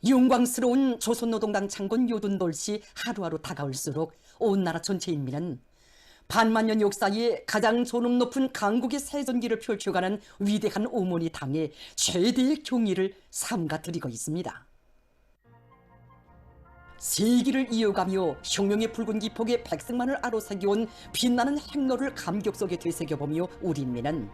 영광스러운 조선노동당 창건 요둔돌시 하루하루 다가올수록 온 나라 전체 인민은 반만년 역사에 가장 존엄 높은 강국의 세전기를 펼쳐가는 위대한 어머니 당에 최대의 경의를 삼가드리고 있습니다. 세기를 이어가며 혁명의 붉은 기폭에 백성만을 아로새겨온 빛나는 행로를 감격 속에 되새겨보며 우리 인민은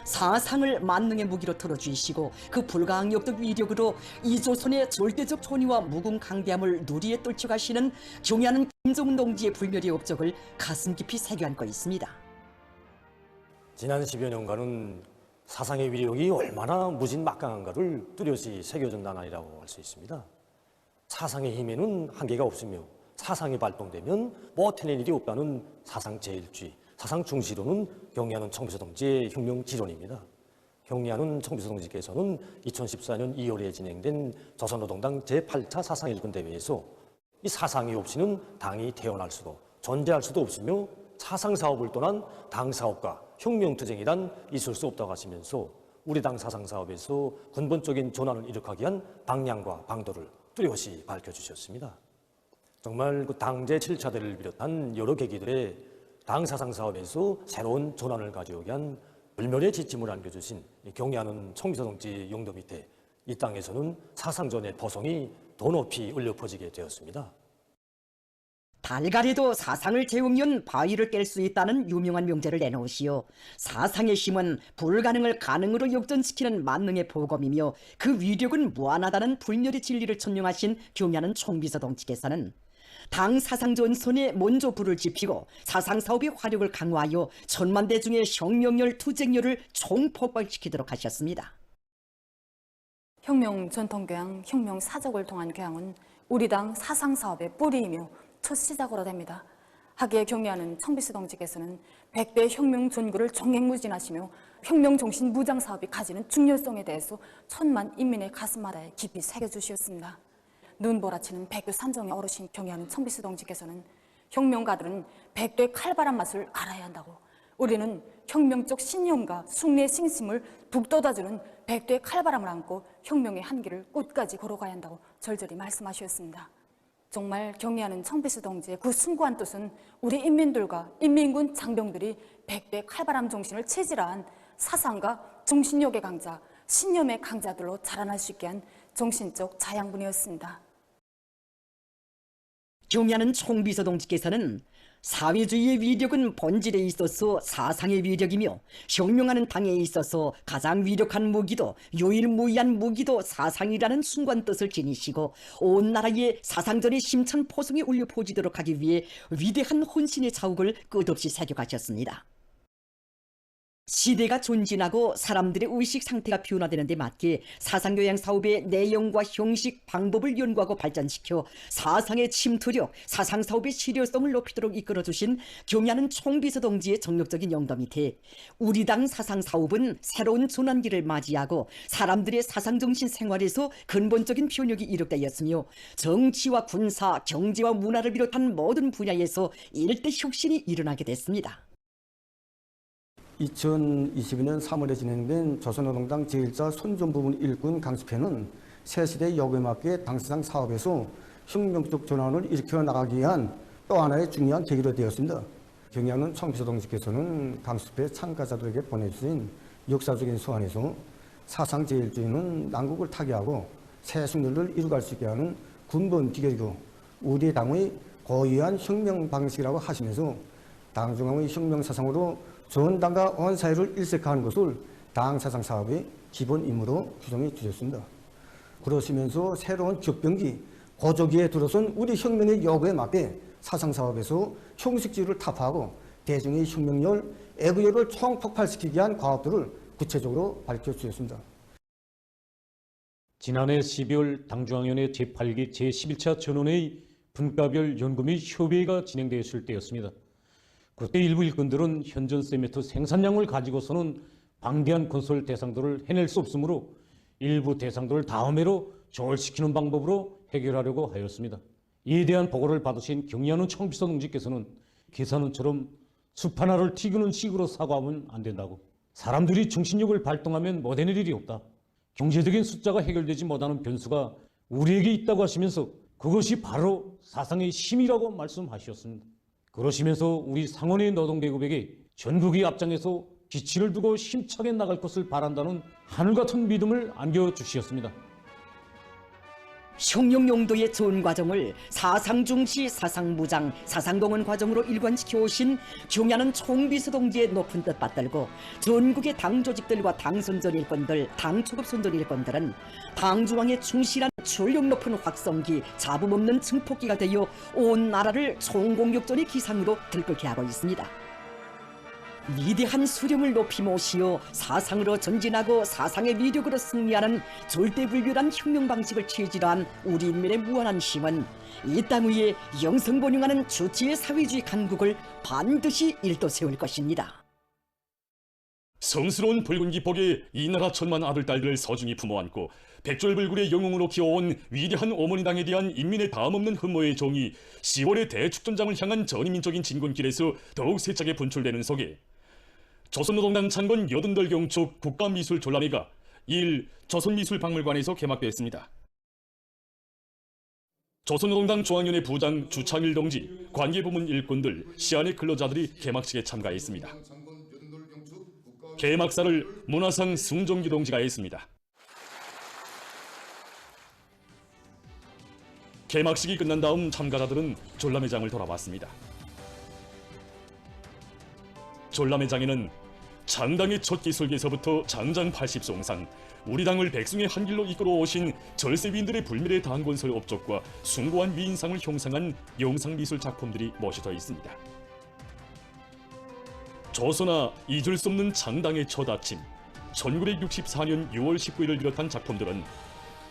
사상을 만능의 무기로 틀어주시고 그 불가항력적 위력으로 이 조선의 절대적 존의와 무궁강대함을 누리에 떨쳐가시는 경애하는 김정은 동지의 불멸의 업적을 가슴 깊이 새겨안고 있습니다. 지난 10여 년간은 사상의 위력이 얼마나 무진막강한가를 뚜렷이 새겨준 나날이라고 할 수 있습니다. 사상의 힘에는 한계가 없으며 사상이 발동되면 버텨낼 일이 없다는 사상 제일주의, 사상 중시로는 경리하는 청비서 동지의 혁명 지론입니다. 경리하는 청비서 동지께서는 2014년 2월에 진행된 조선노동당 제8차 사상일군 대회에서 이 사상이 없이는 당이 태어날 수도 존재할 수도 없으며 사상사업을 떠난 당사업과 혁명투쟁이란 있을 수 없다고 하시면서 우리 당 사상사업에서 근본적인 전환을 이룩하기 위한 방향과 방도를 뚜렷이 밝혀주셨습니다. 정말 그 당제 7차 대를 비롯한 여러 계기들의 당 사상 사업에서 새로운 전환을 가져오기 위한 불멸의 지침을 안겨주신 경애하는 청비서 동지 용도 밑에 이 땅에서는 사상전의 보성이 더 높이 울려 퍼지게 되었습니다. 달걀에도 사상을 재우면 바위를 깰 수 있다는 유명한 명제를 내놓으시오. 사상의 힘은 불가능을 가능으로 역전시키는 만능의 보검이며 그 위력은 무한하다는 불멸의 진리를 천명하신 경애하는 총비서 동지께서는 당 사상전선에 먼저 불을 지피고 사상사업의 화력을 강화하여 천만대 중의 혁명열, 투쟁열을 총폭발시키도록 하셨습니다. 혁명 전통교양, 혁명 사적을 통한 교양은 우리 당 사상사업의 뿌리이며 첫 시작으로 됩니다. 하기에 경애하는 청비서 동지께서는 100대 혁명 전구를 종횡무진하시며 혁명 정신 무장 사업이 가지는 중요성에 대해서 천만 인민의 가슴마다에 깊이 새겨주시었습니다. 눈보라치는 백두 산정의 어르신 경애하는 청비서 동지께서는 혁명가들은 100대 칼바람 맛을 알아야 한다고, 우리는 혁명적 신념과 숭례의 신심을 북돋아주는 100대 칼바람을 안고 혁명의 한길을 끝까지 걸어가야 한다고 절절히 말씀하셨습니다. 정말 경애하는 청비서 동지의 그 숭고한 뜻은 우리 인민들과 인민군 장병들이 100대 칼바람 정신을 체질화한 사상과 정신력의 강자, 신념의 강자들로 자라날 수 있게 한 정신적 자양분이었습니다. 경애하는 총비서 동지께서는 사회주의의 위력은 본질에 있어서 사상의 위력이며 혁명하는 당에 있어서 가장 위력한 무기도 유일무이한 무기도 사상이라는 순간 뜻을 지니시고 온 나라의 사상전의 심천 포성이 울려 퍼지도록 하기 위해 위대한 헌신의 자욱을 끝없이 새겨가셨습니다. 시대가 존진하고 사람들의 의식 상태가 변화되는 데 맞게 사상교양 사업의 내용과 형식, 방법을 연구하고 발전시켜 사상의 침투력, 사상사업의 실효성을 높이도록 이끌어주신 경애하는 총비서 동지의 정력적인 영도 밑에 우리 당 사상사업은 새로운 전환기를 맞이하고 사람들의 사상정신 생활에서 근본적인 변혁이 이룩되었으며 정치와 군사, 경제와 문화를 비롯한 모든 분야에서 일대 혁신이 일어나게 됐습니다. 2022년 3월에 진행된 조선노동당 제1차 손전부분 일군 강습회는 새시대의 요구에 맞게 당사상 사업에서 혁명적 전환을 일으켜 나가기 위한 또 하나의 중요한 계기로 되었습니다. 경애하는 총비서 동지께서는 강습회 참가자들에게 보내주신 역사적인 소환에서 사상 제일주의는 난국을 타개하고 새 승리를 이루갈 수 있게 하는 근본 비결이고 우리 당의 고유한 혁명 방식이라고 하시면서 당중앙의 혁명 사상으로 전 당과 온 사회를 일색화하는 것을 당 사상 사업의 기본 임무로 규정해 주셨습니다. 그러시면서 새로운 격변기, 고조기에 들어선 우리 혁명의 요구에 맞게 사상 사업에서 형식주의를 타파하고 대중의 혁명열, 애국열을 총폭발시키기 위한 과업들을 구체적으로 밝혀주셨습니다. 지난해 12월 당중앙위원회 제8기 제11차 전원회의 분과별 연구 및 협의회가 진행되었을 때였습니다. 그때 일부 일꾼들은 현존 세미터 생산량을 가지고서는 방대한 건설 대상도를 해낼 수 없으므로 일부 대상도를 다음해로 조월시키는 방법으로 해결하려고 하였습니다. 이에 대한 보고를 받으신 경애하는 총비서 동지께서는 계산원처럼 숲 하나를 튀기는 식으로 사과하면 안 된다고, 사람들이 정신력을 발동하면 못 해낼 일이 없다, 경제적인 숫자가 해결되지 못하는 변수가 우리에게 있다고 하시면서 그것이 바로 사상의 힘이라고 말씀하셨습니다. 그러시면서 우리 상원의 노동계급에게 전국이 앞장에서 기치를 두고 힘차게 나갈 것을 바란다는 하늘같은 믿음을 안겨주셨습니다. 혁명 용도의 좋은 과정을 사상중시, 사상무장, 사상동원 과정으로 일관시켜 오신 경야는 총비서 동지의 높은 뜻 받들고 전국의 당 조직들과 당 선전 일꾼들, 당 초급 선전 일꾼들은 당중앙의 충실한 출력 높은 확성기, 잡음 없는 증폭기가 되어 온 나라를 총공격전의 기상으로 들끓게 하고 있습니다. 위대한 수령을 높이 모시어 사상으로 전진하고 사상의 위력으로 승리하는 절대불변한 혁명 방식을 취지로 한 우리 인민의 무한한 힘은 이 땅 위에 영성본용하는 주체의 사회주의 강국을 반드시 일도세울 것입니다. 성스러운 붉은 기복에 이 나라 천만 아들 딸들을 서중히 품어안고 백졸불굴의 영웅으로 키워온 위대한 어머니당에 대한 인민의 다음없는 흠모의 정이 10월의 대축전장을 향한 전인민적인 진군길에서 더욱 세차게 분출되는 속에 조선노동당 창건 88경축 국가미술 전람회가 2일 조선미술박물관에서 개막되었습니다. 조선노동당 중앙위원회 부장 주창일 동지, 관계부문 일꾼들, 시안의 근로자들이 개막식에 참가했습니다. 개막사를 문화상 승종기 동지가 했습니다. 개막식이 끝난 다음 참가자들은 전람회장을 돌아봤습니다. 전람회장에는 장당의 첫 기술계에서부터 장장 80송상, 우리 당을 백승의 한 길로 이끌어 오신 절세위인들의 불멸의 당건설 업적과 숭고한 위인상을 형상한 영상미술 작품들이 모셔져 있습니다. 조선아 잊을 수 없는 장당의 첫 아침, 1964년 6월 19일을 비롯한 작품들은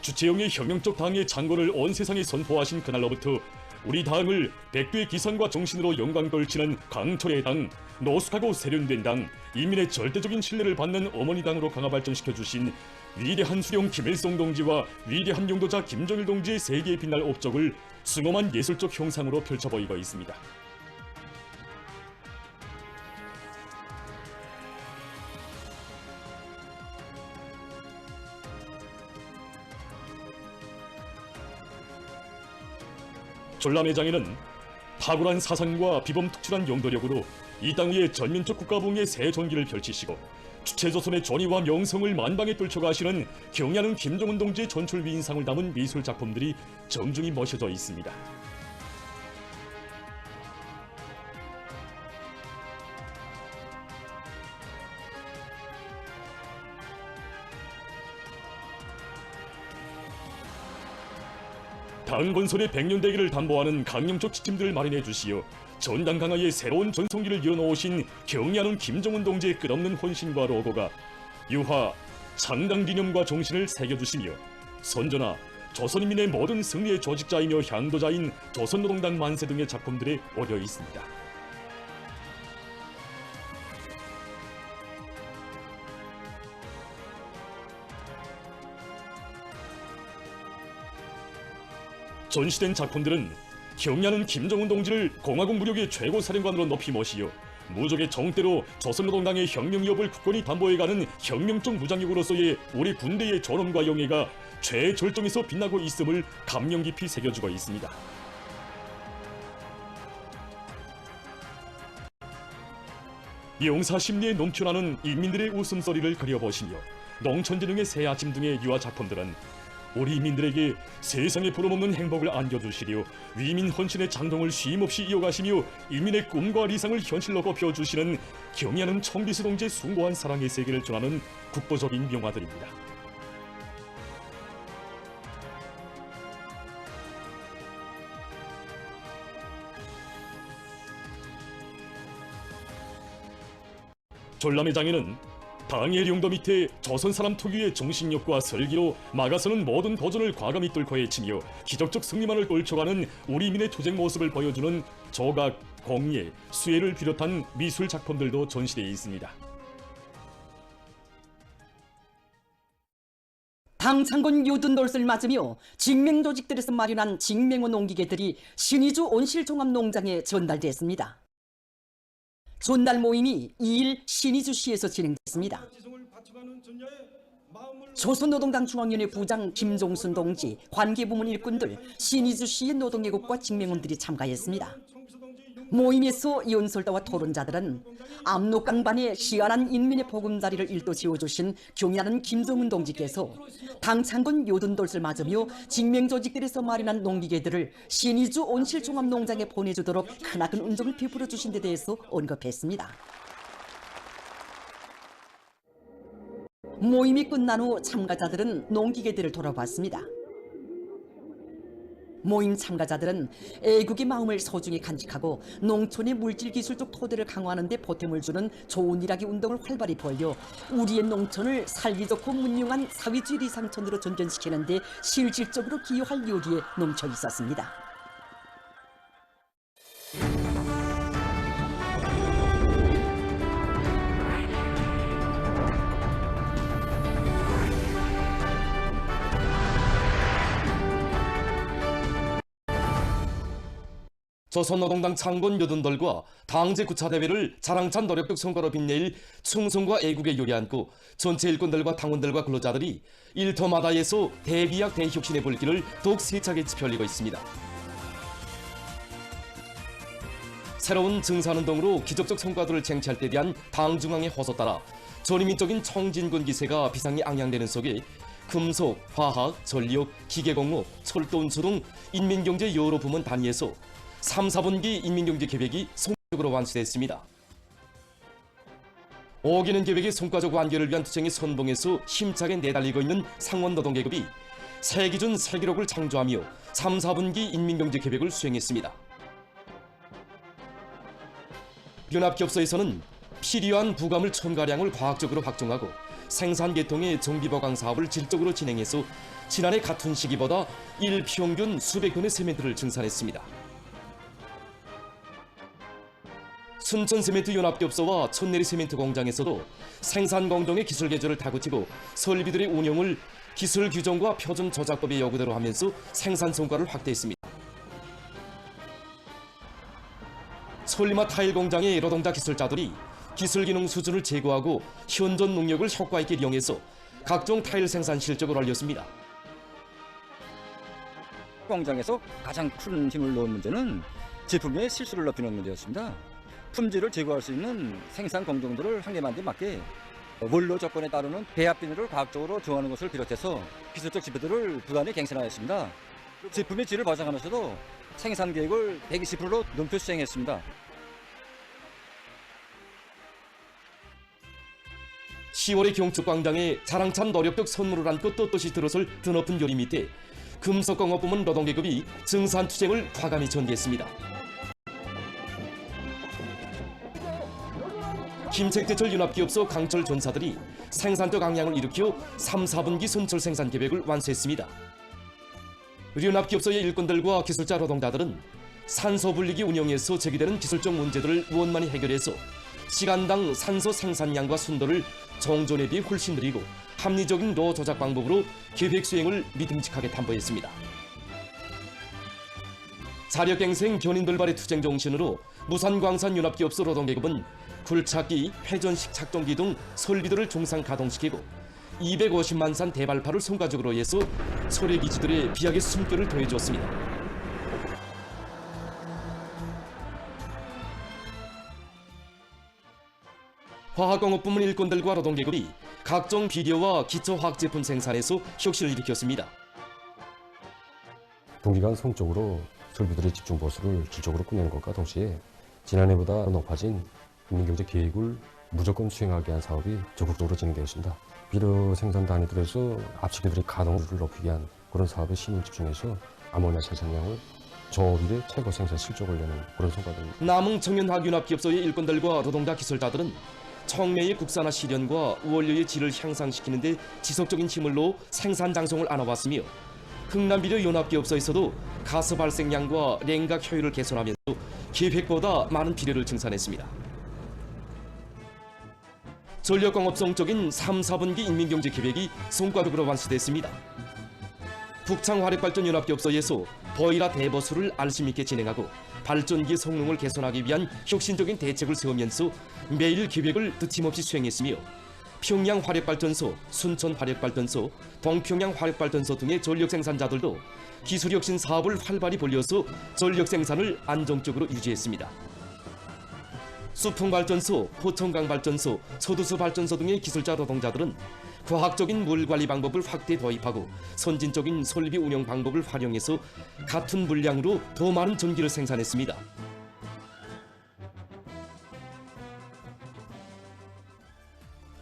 주체형의 혁명적 당의 장건을 온 세상에 선포하신 그날로부터 우리 당을 백두의 기선과 정신으로 영광 걸치는 강철의 당, 노숙하고 세련된 당, 인민의 절대적인 신뢰를 받는 어머니 당으로 강화 발전시켜 주신 위대한 수령 김일성 동지와 위대한 용도자 김정일 동지의 세계에 빛날 업적을 숭엄한 예술적 형상으로 펼쳐 보이고 있습니다. 전람회장에는 탁월한 사상과 비범특출한 용도력으로 이 땅 위에 전민족 국가부흥의 새 전기를 펼치시고 주체조선의 존의와 명성을 만방에 떨쳐가시는 경야는 김정은 동지의 전출 위인상을 담은 미술 작품들이 정중히 모셔져 있습니다. 당 건설의 100년 대기를 담보하는 강령적 지침들을 마련해 주시어 전당 강화의 새로운 전성기를 이어놓으신 경야는 김정은 동지의 끝없는 헌신과 로고가 유화, 장당 기념과 정신을 새겨주시며 선전하, 조선인민의 모든 승리의 조직자이며 향도자인 조선노동당 만세 등의 작품들에 어려 있습니다. 전시된 작품들은 경야는 김정은 동지를 공화국 무력의 최고 사령관으로 높이 모시어 무적의 정대로 조선노동당의 혁명 위협을 굳건히 담보해가는 혁명적 무장력으로서의 우리 군대의 존엄과 영예가 최절정에서 빛나고 있음을 감명 깊이 새겨주고 있습니다. 용사 심리에 넘쳐나는 인민들의 웃음소리를 그려보시며 농촌지능의 새 아침 등의 유화 작품들은 우리 인민들에게 세상에 부름없는 행복을 안겨주시려 위민 헌신의 장동을 쉼없이 이어가시며 인민의 꿈과理想을 현실로 꼽혀주시는 경야는 총비서 동지의 숭고한 사랑의 세계를 전하는 국보적인 명화들입니다. 전람회장에는 당의 용도 밑에 조선 사람 특유의 정신력과 설기로 막아서는 모든 도전을 과감히 뚫고 헤치며 기적적 승리만을 떨쳐가는 우리 민의 투쟁 모습을 보여주는 조각, 공예, 수예를 비롯한 미술 작품들도 전시되어 있습니다. 당 창건 유둔돌을 맞으며 직맹조직들에서 마련한 직맹원 옹기계들이 신의주 온실종합농장에 전달됐습니다. 전달 모임이 2일 신의주시에서 진행됐습니다. 지성을 바쳐가는 전야에 조선노동당 중앙위원회 부장 김종순 동지, 관계부문 일꾼들, 신이주 시의 노동계급과 직맹원들이 참가했습니다. 모임에서 연설자와 토론자들은 압록강반에 희한한 인민의 보금자리를 일도 지어주신 경의하는 김정은 동지께서 당창군 요든돌을 맞으며 직맹조직들에서 마련한 농기계들을 신이주 온실종합농장에 보내주도록 크나큰 은총을 베풀어 주신 데 대해서 언급했습니다. 모임이 끝난 후 참가자들은 농기계들을 돌아봤습니다. 모임 참가자들은 애국의 마음을 소중히 간직하고 농촌의 물질기술적 토대를 강화하는 데 보탬을 주는 좋은 일하기 운동을 활발히 벌여 우리의 농촌을 살기 좋고 문명한 사회주의 리상촌으로 전전시키는 데 실질적으로 기여할 요리에 넘쳐 있었습니다. 조선노동당 창건 요든돌과 당제 구차 대회를 자랑찬 노력적 성과로 빛낼 충성과 애국의 요리 안고 전체 일꾼들과 당원들과 근로자들이 일터마다에서 대비약 대혁신의 불길을 더욱 세차게 지펴올리고 있습니다. 새로운 증산운동으로 기적적 성과들을 쟁취할 때 대한 당 중앙의 호소 따라 전인민적인 청진군 기세가 비상이 앙양되는 속에 금속, 화학, 전력, 기계공업, 철도운수 등 인민경제 여러 부문 단위에서 3, 4분기 인민경제 계획이 성과적으로 완수됐습니다. 5기는 계획의 성과적 완결을 위한 투쟁의 선봉에서 힘차게 내달리고 있는 상원노동계급이 새 기준 새 기록을 창조하며 3, 4분기 인민경제 계획을 수행했습니다. 연합기업소에서는 필요한 부가물 첨가량을 과학적으로 확정하고 생산 계통의 정비보강 사업을 질적으로 진행해서 지난해 같은 시기보다 일평균 수백 톤의 세멘트를 증산했습니다. 순천세멘트 연합기업소와 천내리 세멘트 공장에서도 생산 공정의 기술 개조를 다그치고 설비들의 운영을 기술 규정과 표준 조작법의 요구대로 하면서 생산 성과를 확대했습니다. 솔리마 타일 공장의 노동자 기술자들이 기술 기능 수준을 제고하고 현존 능력을 효과 있게 이용해서 각종 타일 생산 실적을 올렸습니다. 공장에서 가장 큰 힘을 놓은 문제는 제품의 실수를 높이는 문제였습니다. 품질을 제고할 수 있는 생산 공정들을 한계만 데 맞게 원로 조건에 따르는 배합 비율을 과학적으로 정하는 것을 비롯해서 기술적 지표들을 부단히 갱신하였습니다. 제품의 질을 보장하면서도 생산 계획을 120%로 넘겨 수행했습니다. 10월의 경축광장에 자랑찬 노력적 선물을 안고 떳떳이 들어설 드높은 요리 밑에 금속공업부문 노동계급이 증산투쟁을 과감히 전개했습니다. 김책제철 윤합기업소 강철 전사들이 생산적 강량을 일으켜 3, 4분기 순철 생산 계획을 완수했습니다. 윤합기업소의 일꾼들과 기술자 노동자들은 산소 분리기 운영에서 제기되는 기술적 문제들을 원만히 해결해서 시간당 산소 생산량과 순도를 종전에 비해 훨씬 느리고 합리적인 노 조작 방법으로 계획 수행을 믿음직하게 담보했습니다. 자력갱생 견인돌발의 투쟁 정신으로 무산광산윤합기업소 노동계급은 굴착기, 회전식 작동기 등 설비들을 정상 가동시키고 250만 산 대발파를 성과적으로 해서 소래기지들의 비약의 숨결을 더해주었습니다. 화학공업부문 일꾼들과 노동계급이 각종 비료와 기초화학 제품 생산에서 혁신을 일으켰습니다. 동기간 성적으로 설비들의 집중 보수를 질적으로 꾸내는 것과 동시에 지난해보다 높아진 인민경제 계획을 무조건 수행하게 한 사업이 적극적으로 진행되었습니다. 비료 생산 단위들에서 압축기들의 가동률을 높이기 위한 그런 사업에 힘을 집중해서 아모니아 생산량을 저일의 최고 생산 실적을 내는 그런 성과입니다. 남흥 청년화학윤합기업소의 일꾼들과 노동자 기술자들은 청매의 국산화 실현과 원료의 질을 향상시키는 데 지속적인 힘을 놓아 생산 장성을 안아왔으며 흥남비료 연합기업소에서도 가스 발생량과 냉각 효율을 개선하면서 계획보다 많은 비료를 증산했습니다. 전력공업성적인 3, 4분기 인민경제 계획이 성과적으로 완수됐습니다. 북창화력발전연합기업소에서 보일러 대보수를 알심 있게 진행하고 발전기 성능을 개선하기 위한 혁신적인 대책을 세우면서 매일 계획을 드침없이 수행했으며 평양 화력발전소, 순천 화력발전소, 동평양 화력발전소 등의 전력 생산자들도 기술혁신 사업을 활발히 벌여서 전력 생산을 안정적으로 유지했습니다. 수풍발전소, 포천강발전소, 서두수발전소 등의 기술자 노동자들은 과학적인 물관리 방법을 확대 도입하고 선진적인 설비 운영 방법을 활용해서 같은 물량으로 더 많은 전기를 생산했습니다.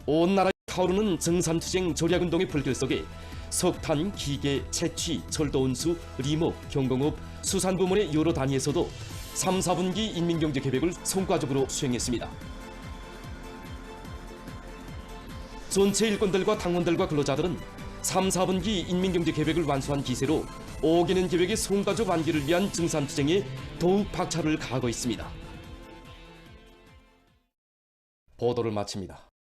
온 나라에 타오르는 증산투쟁 절약운동의 불길 속에 석탄, 기계, 채취, 철도운수, 리목, 경공업, 수산부문의 여러 단위에서도 3, 4분기 인민경제계획을 성과적으로 수행했습니다. 전체 일꾼들과 당원들과 근로자들은 3, 4분기 인민경제계획을 완수한 기세로 5개년 계획의 성과적 완기를 위한 증산투쟁에 더욱 박차를 가하고 있습니다. 보도를 마칩니다.